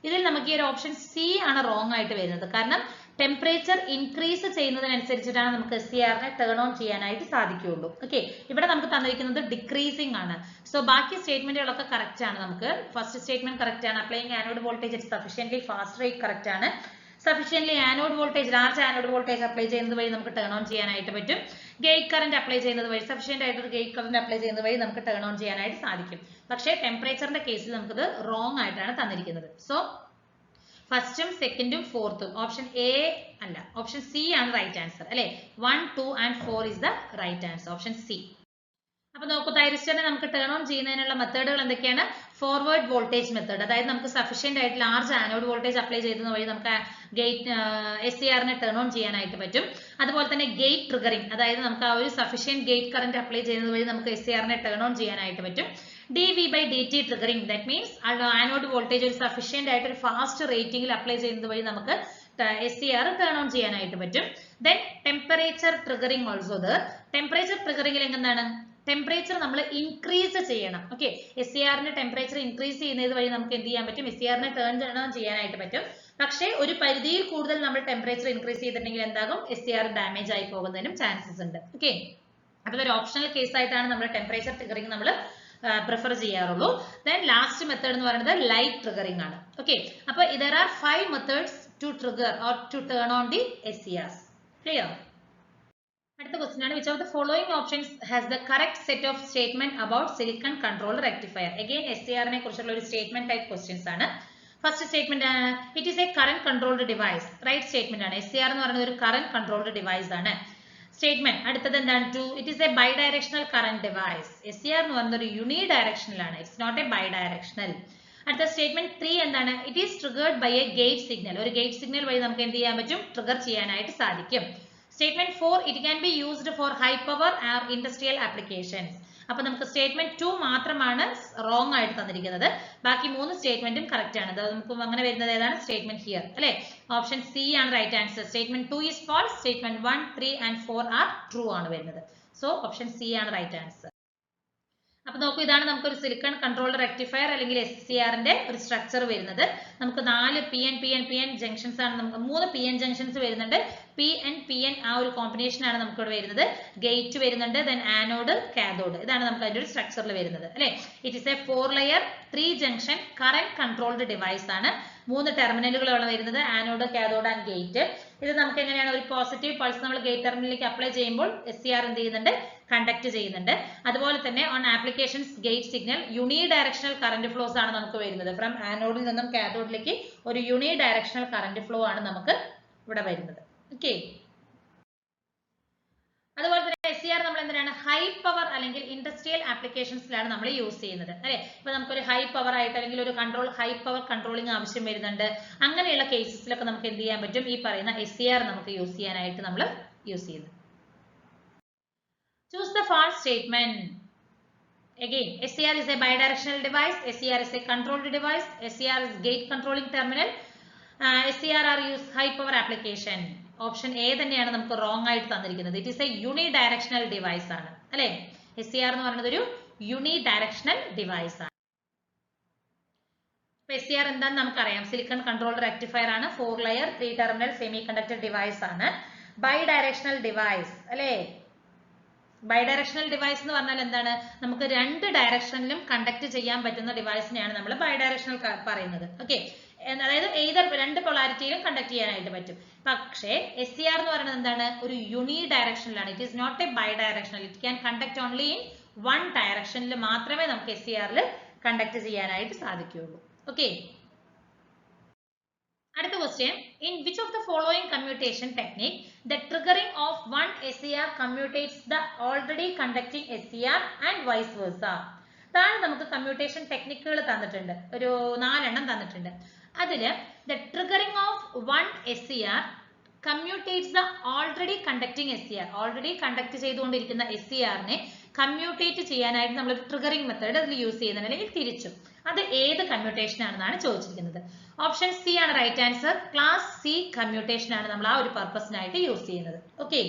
ഇതിൽ നമുക്ക് ഈ ഒരു ഓപ്ഷൻ സി ആണ് റോങ് ആയിട്ട് വരുന്നത്. കാരണം ടെമ്പറേച്ചർ ഇൻക്രീസ് ചെയ്യുന്നതിനനുസരിച്ചിട്ടാണ് നമുക്ക് SCR-നെ ടേൺ ഓൺ ചെയ്യാനായിട്ട് സാധിക്കുകയുള്ളൂ. ഓക്കെ, ഇവിടെ നമുക്ക് തന്നിരിക്കുന്നത് ഡിക്രീസിംഗ് ആണ്. സോ ബാക്കി സ്റ്റേറ്റ്മെന്റുകളൊക്കെ കറക്റ്റ് ആണ്. നമുക്ക് ഫസ്റ്റ് സ്റ്റേറ്റ്മെന്റ് കറക്റ്റ് ആണ്. Applying anode voltage at sufficiently fast rate correct ആണ്. Sufficiently anode voltage, large anode voltage apply ചെയ്യുന്നത് വഴി നമുക്ക് ടേൺ ഓൺ ചെയ്യാനായിട്ട് പറ്റും. ഗേറ്റ് കറന്റ് അപ്ലൈ ചെയ്യുന്നത് വഴി, സഫിഷ്യന്റ് ആയിട്ട് ഗേറ്റ് കറന്റ് അപ്ലൈ ചെയ്യുന്നത് വഴി നമുക്ക് ടേൺ ഓൺ ചെയ്യാനായിട്ട് സാധിക്കും. പക്ഷേ ടെമ്പറേച്ചറിന്റെ കേസിൽ നമുക്കിത് റോങ് ആയിട്ടാണ് തന്നിരിക്കുന്നത്. സോ ഫസ്റ്റും സെക്കൻഡും ഫോർത്തും ഓപ്ഷൻ എ അല്ല, ഓപ്ഷൻ സി ആണ് റൈറ്റ് ആൻസർ അല്ലെ. 1, 2 and 4 is the right answer. Option C. അപ്പൊ നോക്കൂ, തൈറിസ്റ്ററിനെ നമുക്ക് ടേൺ ഓൺ ചെയ്യുന്നതിനുള്ള മെത്തേഡുകൾ എന്തൊക്കെയാണ്? ഫോർവേഡ് വോൾട്ടേജ് മെത്തേഡ്, അതായത് നമുക്ക് സഫിഷ്യന്റ് ആയിട്ട് ലാർജ് ആനോഡ് വോൾട്ടേജ് അപ്ലൈ ചെയ്യുന്ന വഴി നമുക്ക് ഗേറ്റ് SCR-നെ ടേൺ ഓൺ ചെയ്യാനായിട്ട് പറ്റും. അതുപോലെ തന്നെ ഗേറ്റ് ട്രിഗറിംഗ്, അതായത് നമുക്ക് ആ ഒരു സഫിഷ്യന്റ് ഗേറ്റ് കറന്റ് അപ്ലൈ ചെയ്യുന്നത് വഴി നമുക്ക് SCR-നെ ടേൺ ഓൺ ചെയ്യാനായിട്ട് പറ്റും. dV/dt triggering, that means anode voltage ഒരു സഫിഷ്യന്റ് ആയിട്ട് ഒരു ഫാസ്റ്റ് റേറ്റിംഗിൽ അപ്ലൈ ചെയ്യുന്നത് വഴി നമുക്ക് SCR ടേൺ ഓൺ ചെയ്യാനായിട്ട് പറ്റും. Then temperature triggering also. Temperature ട്രിഗറിംഗിൽ എന്താണ്? ടെമ്പറേച്ചർ നമ്മൾ ഇൻക്രീസ് ചെയ്യണം. ഓക്കെ, SCR-ന്റെ ടെമ്പറേച്ചർ ഇൻക്രീസ് ചെയ്യുന്നത് വഴി നമുക്ക് എന്ത് ചെയ്യാൻ പറ്റും? SCR-നെ ടേൺ ഓൺ ചെയ്യാനായിട്ട് പറ്റും. പക്ഷേ ഒരു പരിധിയിൽ കൂടുതൽ നമ്മൾ ടെമ്പറേച്ചർ ഇൻക്രീസ് ചെയ്തിട്ടുണ്ടെങ്കിൽ എന്താകും? SCR ഡാമേജ് ആയി പോകുന്നതിനും ചാൻസസ് ഉണ്ട്. ഓക്കെ, അപ്പൊ ഇതൊരു ഓപ്ഷണൽ കേസ് ആയിട്ടാണ് നമ്മൾ ടെമ്പറേച്ചർ ട്രിഗറിംഗ് നമ്മൾ പ്രിഫർ ചെയ്യാറുള്ളൂ. ദെൻ ലാസ്റ്റ് മെത്തേഡ് എന്ന് പറയുന്നത് ലൈറ്റ് ട്രിഗറിംഗ് ആണ്. ഓക്കെ, അപ്പൊ there are 5 methods to trigger or to turn on the SCRs. Clear? അടുത്ത question ആണ്, which of the following options has the correct set of statement about silicon controller rectifier? Again SCR നെ കുറിച്ചുള്ള ഒരു statement type questions ആണ്. ഫസ്റ്റ് സ്റ്റേറ്റ്മെന്റ് ആണ്, it is a current controlled device. Right statement ആണ്. SCR എന്ന് പറയുന്നത് ഒരു കറന്റ് കൺട്രോൾഡ് ഡിവൈസ് ആണ്. സ്റ്റേറ്റ്മെന്റ് അടുത്തത് എന്താണ്? 2, it is a bidirectional current device. SCR എന്ന് പറയുന്നത് ഒരു യൂണി ഡയറക്ഷണൽ ആണ്. It's not a bidirectional. അടുത്ത സ്റ്റേറ്റ്മെന്റ് 3 എന്താണ്? It is triggered by a gate signal. ഒരു ഗേറ്റ് സിഗ്നൽ വഴി നമുക്ക് എന്ത് ചെയ്യാൻ പറ്റും? ട്രിഗർ ചെയ്യാനായിട്ട് സാധിക്കും. Statement 4, it can be used for high power or industrial applications. അപ്പൊ നമുക്ക് സ്റ്റേറ്റ്മെന്റ് 2 മാത്രമാണ് റോങ് ആയിട്ട് തന്നിരിക്കുന്നത്. ബാക്കി 3 സ്റ്റേറ്റ്മെന്റും കറക്റ്റ് ആണ്. നമുക്ക് അങ്ങനെ വരുന്നത് ഏതാണ്? സ്റ്റേറ്റ്മെന്റ് ഹിയർ അല്ലെ? ഓപ്ഷൻ സി ആണ് right answer. Statement 2 is false. Statement 1, 3 and 4 are true ആണ് വരുന്നത്. സോ ഓപ്ഷൻ സി ആണ് റൈറ്റ് ആൻസർ. അപ്പൊ നോക്കൂ, ഇതാണ് നമുക്കൊരു സിലിക്കൺ കൺട്രോളർ റെക്ടിഫയർ അല്ലെങ്കിൽ SCRന്റെ ഒരു സ്ട്രക്ചർ വരുന്നത്. നമുക്ക് 4 PN ജംഗ്ഷൻസ് ആണ്. നമുക്ക് 3 PN ജംഗ്ഷൻസ് വരുന്നുണ്ട്. PN ആ ഒരു കോമ്പിനേഷൻ ആണ് നമുക്ക് ഇവിടെ വരുന്നത്. ഗേറ്റ് വരുന്നുണ്ട്, ദെൻ ആനോഡ്, കാഥോഡ്. ഇതാണ് നമുക്ക് അതിന്റെ ഒരു സ്ട്രക്ചറിൽ വരുന്നത് അല്ലെ? It is A 4 layer 3 junction current controlled device ആണ്. 3 ടെർമിനലുകളാണ് വരുന്നത്, ആനോഡ്, കാഥോഡ് ആൻഡ് ഗേറ്റ്. ഇത് നമുക്ക് എങ്ങനെയാണ്? ഒരു പോസിറ്റീവ് പൾസ് നമ്മൾ ഗേറ്റ് ടെർമിനലിലേക്ക് അപ്ലൈ ചെയ്യുമ്പോൾ SCR എന്ത് ചെയ്യുന്നുണ്ട്? കണ്ടക്ട് ചെയ്യുന്നുണ്ട്. അതുപോലെ തന്നെ on applications gate signal unidirectional current flows ആണ് നമുക്ക് വരുന്നത്. ഫ്രം ആനോഡിൽ നിന്നും കാഥോഡിലേക്ക് ഒരു യൂണി ഡയറക്ഷണൽ കറന്റ് ഫ്ലോ ആണ് നമുക്ക് ഇവിടെ വരുന്നത്. ഓക്കെ. അതുപോലെ തന്നെ SCR നമ്മൾ എന്തിനാണ്? ഹൈ പവർ അല്ലെങ്കിൽ ഇൻഡസ്ട്രിയൽ ആപ്ലിക്കേഷൻസിലാണ് നമ്മൾ യൂസ് ചെയ്യുന്നത് അല്ലെ? ഇപ്പൊ നമുക്കൊരു ഹൈ പവർ ആയിട്ട് അല്ലെങ്കിൽ ഒരു ഹൈ പവർ കൺട്രോളിംഗ് ആവശ്യം വരുന്നുണ്ട്. അങ്ങനെയുള്ള കേസസിലൊക്കെ നമുക്ക് എന്ത് ചെയ്യാൻ പറ്റും? ഈ പറയുന്ന SCR നമുക്ക് യൂസ് ചെയ്യാനായിട്ട് നമ്മൾ യൂസ് ചെയ്യുന്നത്. Choose the false statement. Again, SCR is a bidirectional device. SCR is a controlled device. SCR is gate controlling terminal. SCR are used high power application. Option A തന്നെയാണ് നമുക്ക് റോങ് ആയിട്ട് തന്നിരിക്കുന്നത്. It is A uni directional device ആണ് അല്ലെ? SCR എന്ന് പറയുന്നത് ഒരു യൂണി ഡയറക്ഷണൽ ഡിവൈസ് ആണ്. SCR എന്താണെന്ന് നമുക്കറിയാം. സിലിക്കൺ കൺട്രോൾഡ് റെക്ടിഫയർ ആണ്. 4 layer 3 terminal semi conductor device ആണ്. ബൈ ഡയറക്ഷണൽ ഡിവൈസ് അല്ലെ? ബൈ ഡയറക്ഷണൽ ഡിവൈസ് എന്ന് പറഞ്ഞാൽ എന്താണ്? നമുക്ക് 2 ഡയറക്ഷനിലും കണ്ടക്ട് ചെയ്യാൻ പറ്റുന്ന ഡിവൈസിനെയാണ് നമ്മൾ ബൈ ഡയറക്ഷണൽ പറയുന്നത്. ഓക്കെ, അതായത് ഏതർ 2 പൊളാരിറ്റിയിലും കണ്ടക്ട് ചെയ്യാനായിട്ട് പറ്റും. പക്ഷേ SCR എന്ന് പറയുന്നത് എന്താണ്? ഒരു യൂണി ഡയറക്ഷനിലാണ്. It is not a bidirectional. It can conduct only in 1 ഡയറക്ഷനിൽ മാത്രമേ നമുക്ക് SCRൽ കണ്ടക്ട് ചെയ്യാനായിട്ട് സാധിക്കുകയുള്ളൂ. ഓക്കെ. അടുത്ത question, in which of the following commutation technique the triggering of 1 SCR commutates the already conducting SCR and vice versa? താഴെ നമുക്ക് കമ്മ്യൂട്ടേഷൻ ടെക്നിക്കുകൾ തന്നിട്ടുണ്ട്. ഒരു 4 എണ്ണം തന്നിട്ടുണ്ട്. അതില് the triggering of 1 SCR commutates the already conducting SCR. Already conduct ചെയ്തുകൊണ്ടിരിക്കുന്ന SCRനെ കമ്മ്യൂട്ടേറ്റ് ചെയ്യാനായിട്ട് നമ്മൾ ഒരു ട്രിഗറിംഗ് മെത്തേഡ് അതിൽ യൂസ് ചെയ്യുന്നുണ്ട്, അല്ലെങ്കിൽ തിരിച്ചും. അത് ഏത് കമ്മ്യൂട്ടേഷൻ ആണെന്നാണ് ചോദിച്ചിരിക്കുന്നത്. ഓപ്ഷൻ സി ആണ് right answer. Class C commutation ആണ് നമ്മൾ ആ ഒരു പർപ്പസിനായിട്ട് യൂസ് ചെയ്യുന്നത്. ഓക്കെ.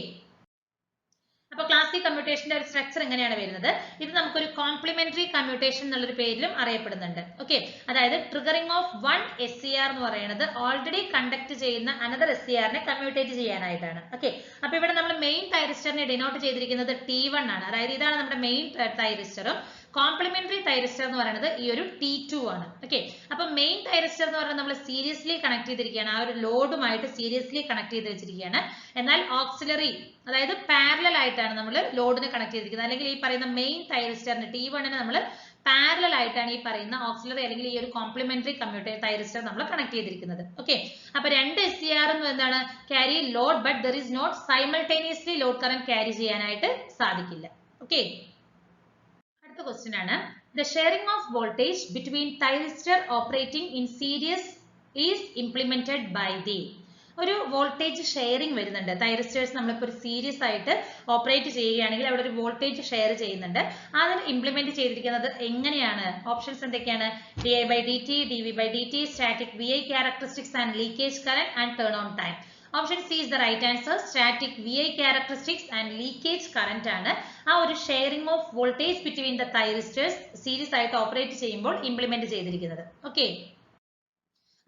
അപ്പൊ ക്ലാസ് സി കമ്മ്യൂട്ടേഷന്റെ ഒരു സ്ട്രക്ചർ എങ്ങനെയാണ് വരുന്നത്? ഇത് നമുക്കൊരു കോംപ്ലിമെന്ററി കമ്മ്യൂട്ടേഷൻ എന്നുള്ളൊരു പേരിലും അറിയപ്പെടുന്നുണ്ട്. ഓക്കെ, അതായത് ട്രിഗറിംഗ് ഓഫ് 1 SCR എന്ന് പറയുന്നത് ഓൾറെഡി കണ്ടക്ട് ചെയ്യുന്ന അനദർ SCRനെ കമ്മ്യൂട്ടേറ്റ് ചെയ്യാനായിട്ടാണ്. ഓക്കെ, അപ്പൊ ഇവിടെ നമ്മൾ മെയിൻ തൈറിസ്റ്ററിനെ ഡിനോട്ട് ചെയ്തിരിക്കുന്നത് T1 ആണ്. അതായത് ഇതാണ് നമ്മുടെ മെയിൻ തൈറിസ്റ്ററും കോംപ്ലിമെന്ററി തൈറിസ്റ്റർ എന്ന് പറയുന്നത് ഈ ഒരു T2 ആണ്. ഓക്കെ, അപ്പൊ മെയിൻ തൈറിസ്റ്റർ എന്ന് പറയുന്നത് നമ്മൾ സീരീസ്ലി കണക്ട് ചെയ്തിരിക്കുകയാണ്. ആ ഒരു ലോഡുമായിട്ട് സീരീസ്ലി കണക്ട് ചെയ്ത് വെച്ചിരിക്കുകയാണ്. എന്നാൽ ഓക്സിലറി, അതായത് പാരലൽ ആയിട്ടാണ് നമ്മൾ ലോഡിനെ കണക്ട് ചെയ്തിരിക്കുന്നത്. അല്ലെങ്കിൽ ഈ പറയുന്ന മെയിൻ തൈറിസ്റ്ററിന് T1നെ നമ്മൾ പാരലൽ ആയിട്ടാണ് ഈ പറയുന്ന ഓക്സിലറി അല്ലെങ്കിൽ ഈ ഒരു കോംപ്ലിമെന്ററി തൈറിസ്റ്റർ നമ്മൾ കണക്ട് ചെയ്തിരിക്കുന്നത്. ഓക്കെ, അപ്പൊ 2 SCR എന്താണ്? Carry load, but there is not simultaneously load current carry ചെയ്യാനായിട്ട് സാധിക്കില്ല. ഓക്കെ, അടുത്ത ക്വസ്റ്റ്യൻ ആണ്, the sharing of voltage between thyristor operating in series is implemented by the. ഒരു വോൾട്ടേജ് ഷെയറിംഗ് വരുന്നുണ്ട്. തൈറിസ്റ്റേഴ്സ് നമ്മളിപ്പോൾ ഒരു സീരീസ് ആയിട്ട് ഓപ്പറേറ്റ് ചെയ്യുകയാണെങ്കിൽ അവിടെ ഒരു വോൾട്ടേജ് ഷെയർ ചെയ്യുന്നുണ്ട്. അതിന് ഇംപ്ലിമെന്റ് ചെയ്തിരിക്കുന്നത് എങ്ങനെയാണ്? ഓപ്ഷൻസ് എന്തൊക്കെയാണ്? di/dt, dv/dt, static VI characteristics and leakage current and turn on time. Option C is the right answer. Static VI characteristics and leakage current ആണ് ആ ഒരു sharing of voltage between the thyristors series ആയിട്ട് ഓപ്പറേറ്റ് ചെയ്യുമ്പോൾ ഇംപ്ലിമെന്റ് ചെയ്തിരിക്കുന്നത്. ഓക്കെ,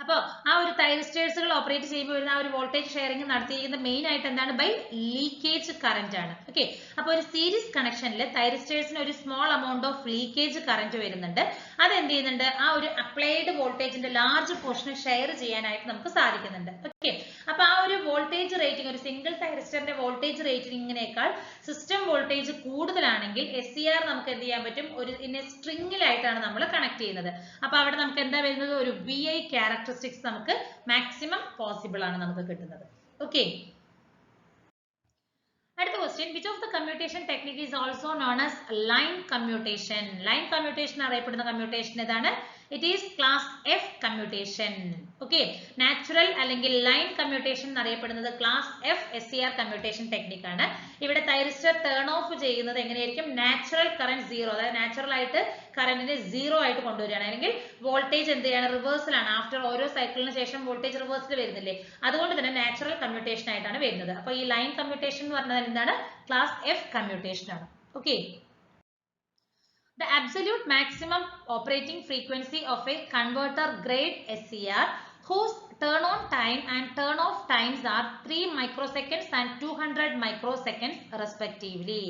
അപ്പോൾ ആ ഒരു തൈറിസ്റ്റേഴ്സുകൾ ഓപ്പറേറ്റ് ചെയ്യുമ്പോൾ വരുന്ന ആ ഒരു വോൾട്ടേജ് ഷെയറിംഗ് നടത്തിയിരിക്കുന്നത് മെയിൻ ആയിട്ട് എന്താണ് ബൈ ലീക്കേജ് കറന്റ് ആണ്. ഓക്കെ, അപ്പോൾ ഒരു സീരീസ് കണക്ഷനിൽ തൈറിസ്റ്റേഴ്സിന് ഒരു small amount of leakage current വരുന്നുണ്ട്. അത് എന്ത് ചെയ്യുന്നുണ്ട്, ആ ഒരു അപ്ലൈഡ് വോൾട്ടേജിന്റെ ലാർജ് പോർഷൻ ഷെയർ ചെയ്യാനായിട്ട് നമുക്ക് സാധിക്കുന്നുണ്ട്. ഓക്കെ, അപ്പൊ ആ ഒരു വോൾട്ടേജ് റേറ്റിംഗ്, ഒരു സിംഗിൾ തൈറിസ്റ്ററിന്റെ വോൾട്ടേജ് റേറ്റിംഗിനേക്കാൾ സിസ്റ്റം വോൾട്ടേജ് കൂടുതലാണെങ്കിൽ SCR നമുക്ക് എന്ത് ചെയ്യാൻ പറ്റും, ഒരു സ്ട്രിങ്ങിലായിട്ടാണ് നമ്മൾ കണക്ട് ചെയ്യുന്നത്. അപ്പൊ അവിടെ നമുക്ക് എന്താ വരുന്നത്, ഒരു VI ക്യാരക്ടറിസ്റ്റിക്സ് നമുക്ക് മാക്സിമം പോസിബിൾ ആണ് നമുക്ക് കിട്ടുന്നത്. ഓക്കെ, അടുത്ത question, which of the commutation technique is also known as line commutation? Line commutation അറിയപ്പെടുന്ന കമ്മ്യൂട്ടേഷൻ ഏതാണ്? It is class F commutation. Okay, natural അല്ലെങ്കിൽ ലൈൻ കമ്മ്യൂട്ടേഷൻ എന്നറിയപ്പെടുന്നത് class F SCR commutation technique ആണ്. ഇവിടെ തൈറിസ്റ്റർ ടേൺ ഓഫ് ചെയ്യുന്നത് എങ്ങനെയായിരിക്കും, നാച്ചുറൽ കറന്റ് സീറോ, അതായത് നാച്ചുറൽ ആയിട്ട് കറന്റിനെ സീറോ ആയിട്ട് കൊണ്ടുവരികയാണ്. അല്ലെങ്കിൽ വോൾട്ടേജ് എന്ത് ചെയ്യാണ്, റിവേഴ്സൽ ആണ്. ആഫ്റ്റർ ഓരോ സൈക്കിളിന് ശേഷം വോൾട്ടേജ് റിവേഴ്സൽ വരുന്നില്ലേ, അതുകൊണ്ട് തന്നെ നാച്ചുറൽ കമ്മ്യൂട്ടേഷൻ ആയിട്ടാണ് വരുന്നത്. അപ്പോൾ ഈ ലൈൻ കമ്മ്യൂട്ടേഷൻ എന്ന് പറഞ്ഞാൽ എന്താണ്, ക്ലാസ് F കമ്മ്യൂട്ടേഷൻ ആണ്. Okay, the absolute maximum operating frequency of a converter grade SCR whose turn on time and turn off times are 3 microseconds and 200 microseconds respectively.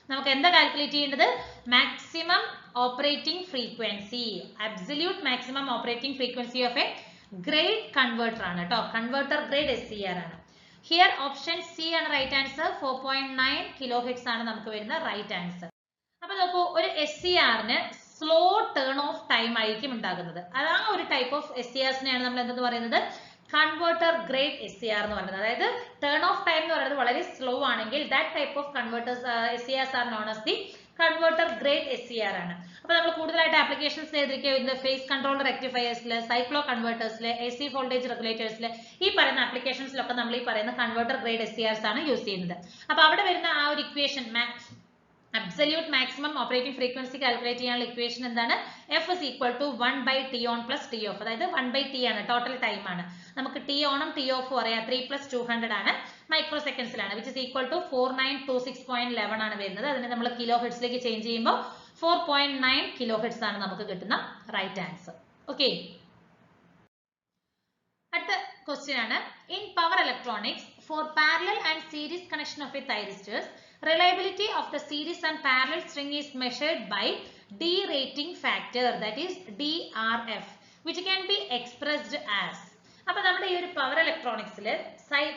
നമുക്ക് എന്താ കാൽക്കുലേറ്റ് ചെയ്യേണ്ടത്, maximum operating frequency, absolute maximum operating frequency of A grade converter ആണ് കേട്ടോ, കൺവേർട്ടർ ഗ്രേഡ് SCR ആണ്. ഹിയർ ഓപ്ഷൻ സി ആണ് റൈറ്റ് ആൻസർ. 4.9 kHz ആണ് നമുക്ക് വരുന്ന റൈറ്റ് ആൻസർ. അപ്പൊ നോക്കൂ, ഒരു SCRന് സ്ലോ ടേൺ ഓഫ് ടൈം ആയിരിക്കും ഉണ്ടാകുന്നത്. ആ ഒരു ടൈപ്പ് ഓഫ് SCRസിനെയാണ് നമ്മൾ എന്തെന്ന് പറയുന്നത്, കൺവേർട്ടർ ഗ്രേഡ് SCR എന്ന് പറയുന്നത്. അതായത് ടേൺ ഓഫ് ടൈം എന്ന് പറയുന്നത് വളരെ സ്ലോ ആണെങ്കിൽ that type of converters SCRs are known as the converter grade SCR ആണ്. അപ്പൊ നമ്മൾ കൂടുതലായിട്ട് ആപ്ലിക്കേഷൻസ് ചെയ്തിരിക്കുന്നത് ഫേസ് കൺട്രോൾ റെക്ടിഫയേഴ്സിൽ, സൈക്ലോ കൺവേർട്ടേഴ്സിൽ, AC വോൾട്ടേജ് റെഗുലേറ്റേഴ്സിൽ, ഈ പറയുന്ന ആപ്ലിക്കേഷൻസിലൊക്കെ നമ്മൾ ഈ പറയുന്ന കൺവേർട്ടർ ഗ്രേഡ് SCRs ആണ് യൂസ് ചെയ്യുന്നത്. അപ്പൊ അവിടെ വരുന്ന ആ ഒരു equation, absolute maximum operating frequency calculate ചെയ്യാനുള്ള ഇക്വേഷൻ എന്താണ്, F is equal to 1 by T on plus T off. അതായത് 1 by T ആണ്, ടോട്ടൽ ടൈം ആണ്. നമുക്ക് T ഓണും T ഓഫും അറിയാം, 3 plus 200 ആണ്, micro സെക്കൻഡ്സിലാണ്, which is equal to 4926.11 ആണ് വരുന്നത്. അതിനെ നമ്മൾ കിലോ ഹെർട്സിലേക്ക് ചേഞ്ച് ചെയ്യുമ്പോൾ 4.9 kHz ആണ് നമുക്ക് കിട്ടുന്ന റൈറ്റ് ആൻസർ. ഓക്കെ, അടുത്ത ക്വസ്റ്റ്യൻ ആണ്, in power electronics for parallel and series connection of a thyristors, reliability of the series and parallel string is measured by derating factor, that is DRF, which can be expressed as. അപ്പോൾ നമ്മുടെ ഈ ഒരു പവർ ഇലക്ട്രോണിക്സിൽ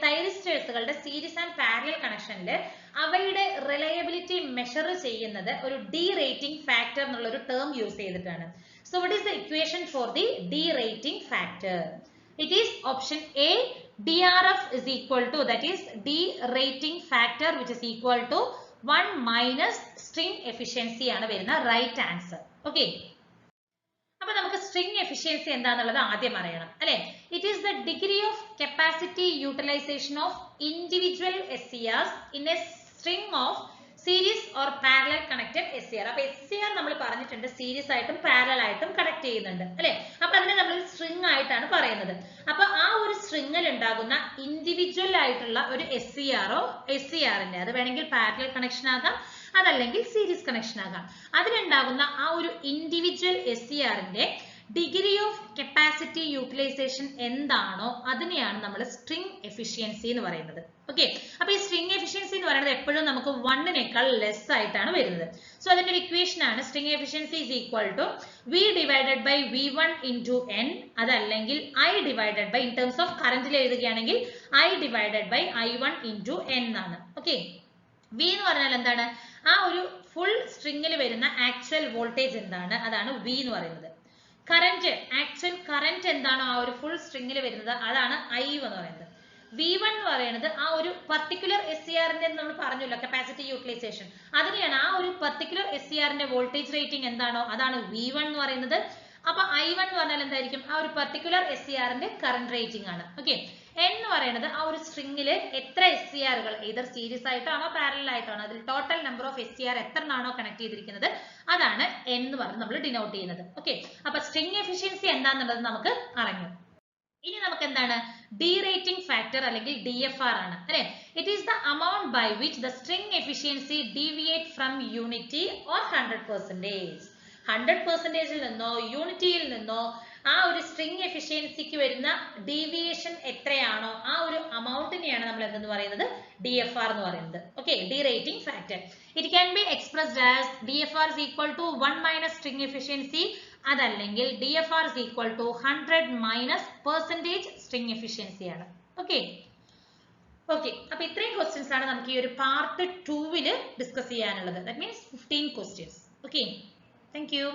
തൈറിസ്റ്റേഴ്സുകളുടെ സീരീസ് ആൻഡ് പാരലൽ കണക്ഷനിൽ അവയുടെ റിലയബിലിറ്റി മെഷർ ചെയ്യുന്നത് ഒരു ഡീറേറ്റിംഗ് ഫാക്ടർ എന്നുള്ള ഒരു ടേം യൂസ് ചെയ്തിട്ടാണ്. So what is the equation for the derating factor? It is option A, DRF is equal to, that is derating factor, which is equal to 1 minus string efficiency ആണ് വരുന്ന റൈറ്റ് ആൻസർ. ഓക്കെ, അപ്പൊ നമുക്ക് സ്ട്രിംഗ് എഫിഷ്യൻസി എന്താണെന്നുള്ളത് ആദ്യം അറിയണം അല്ലെ. It is the degree of capacity utilisation of individual SCRs in a string of series or parallel connected SCR. അപ്പൊ SCR നമ്മൾ പറഞ്ഞിട്ടുണ്ട് സീരീസ് ആയിട്ടും പാരലൽ ആയിട്ടും കണക്ട് ചെയ്യുന്നുണ്ട് അല്ലെ. അപ്പൊ അതിനെ നമ്മൾ സ്ട്രിംഗ് ആയിട്ടാണ് പറയുന്നത്. അപ്പൊ ആ ഒരു സ്ട്രിംഗിൽ ഉണ്ടാകുന്ന ഇൻഡിവിജ്വൽ ആയിട്ടുള്ള ഒരു SCRോ SCRന്റെ, അത് വേണമെങ്കിൽ പാരലൽ കണക്ഷൻ ആകാം, അതല്ലെങ്കിൽ സീരീസ് കണക്ഷൻ ആകാം, അതിലുണ്ടാകുന്ന ആ ഒരു ഇൻഡിവിജ്വൽ SCRന്റെ ഡിഗ്രി ഓഫ് കപ്പാസിറ്റി യൂട്ടിലൈസേഷൻ എന്താണോ അതിനെയാണ് നമ്മൾ സ്ട്രിംഗ് എഫിഷ്യൻസി എന്ന് പറയുന്നത്. ഓക്കെ, അപ്പൊ ഈ സ്ട്രിംഗ് എഫിഷ്യൻസി എന്ന് പറയുന്നത് എപ്പോഴും നമുക്ക് 1നേക്കാൾ ലെസ് ആയിട്ടാണ് വരുന്നത്. സോ അതിന്റെ ഒരു ഇക്വേഷൻ ആണ് string efficiency is equal to V divided by V1 into N, അതല്ലെങ്കിൽ I divided by, in terms of കറന്റിൽ എഴുതുകയാണെങ്കിൽ I divided by I1 into N ആണ്. ഓക്കെ, V എന്ന് പറഞ്ഞാൽ എന്താണ്, ആ ഒരു ഫുൾ സ്ട്രിംഗിൽ വരുന്ന ആക്ച്വൽ വോൾട്ടേജ് എന്താണ്, അതാണ് V എന്ന് പറയുന്നത്. കറന്റ്, ആക്ച്വൽ കറന്റ് എന്താണോ ആ ഒരു ഫുൾ സ്ട്രിംഗിൽ വരുന്നത്, അതാണ് I എന്ന് പറയുന്നത്. V1 എന്ന് പറയുന്നത് ആ ഒരു പർട്ടിക്കുലർ SCRന്റെ നമ്മൾ പറഞ്ഞല്ലോ കപ്പാസിറ്റി യൂട്ടിലൈസേഷൻ, അതിനെയാണ് ആ ഒരു പർട്ടിക്കുലർ SCRന്റെ വോൾട്ടേജ് റേറ്റിംഗ് എന്താണോ അതാണ് V1 എന്ന് പറയുന്നത്. അപ്പൊ I1 എന്ന് പറഞ്ഞാൽ എന്തായിരിക്കും, ആ ഒരു പർട്ടിക്കുലർ SCRന്റെ കറന്റ് റേറ്റിംഗ് ആണ്. ഓക്കെ, N എന്ന് പറയുന്നത് ആ ഒരു സ്ട്രിംഗില് എത്ര SCRകൾ either സീരീസ് ആയിട്ടാണോ പാരലൽ ആയിട്ടാണോ, അതിൽ ടോട്ടൽ നമ്പർ ഓഫ് SCR എത്ര ആണോ കണക്ട് ചെയ്തിരിക്കുന്നത് അതാണ് N എന്ന് പറഞ്ഞ് നമ്മൾ ഡിനോട്ട് ചെയ്യുന്നത്. ഓക്കെ, അപ്പൊ സ്ട്രിംഗ് എഫിഷ്യൻസി എന്താണെന്നുള്ളത് നമുക്ക് അറിഞ്ഞു. ഇനി നമുക്ക് എന്താണ് ഡീറേറ്റിംഗ് ഫാക്ടർ അല്ലെങ്കിൽ DFR ആണ് അല്ലെ. It is the amount by which the string efficiency deviate from unity or 100%. 100%ൽ നിന്നോ യൂണിറ്റിയിൽ നിന്നോ ആ ഒരു സ്ട്രിംഗ് എഫിഷ്യൻസിക്ക് വരുന്ന ഡീവിയേഷൻ എത്രയാണോ ആ ഒരു amountനെയാണ് നമ്മൾ എന്തെന്ന് പറയുന്നത് DFR എന്ന് പറയുന്നത്. Okay, derating factor. It can be expressed as DFR is equal to 1 minus string efficiency, അതല്ലെങ്കിൽ DFR is equal to 100 minus percentage string efficiency ആണ്. ഓക്കെ ഓക്കെ, അപ്പൊ ഇത്രയും ക്വസ്റ്റ്യൻസ് ആണ് നമുക്ക് ഈ ഒരു പാർട്ട് 2 ൽ ഡിസ്കസ് ചെയ്യാനുള്ളത്. That means 15 questions. Okay, thank you.